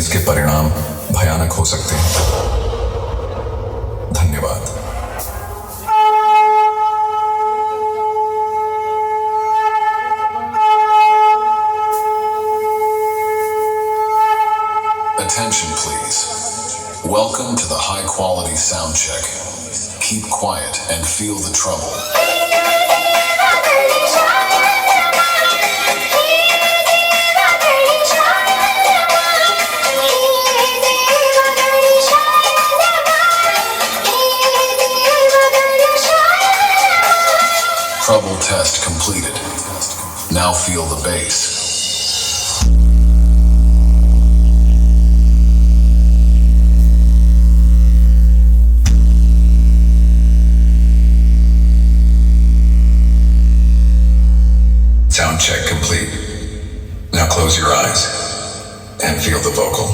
इसके परिणाम भयानक हो सकते हैं। धन्यवाद। Attention please. Welcome to the high quality sound check. Keep quiet and feel the trouble. Trouble test completed. Now feel the bass. Sound check complete. Now close your eyes and feel the vocal.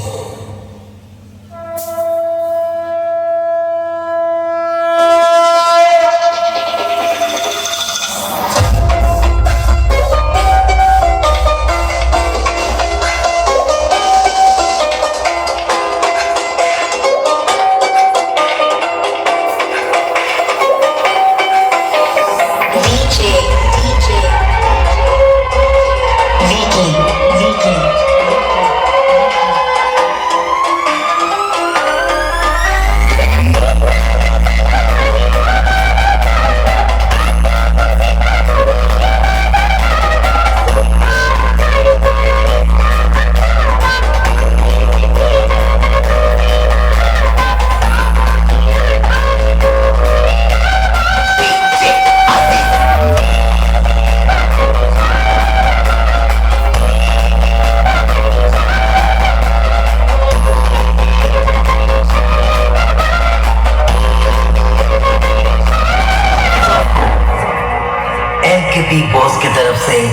Boss की तरफ से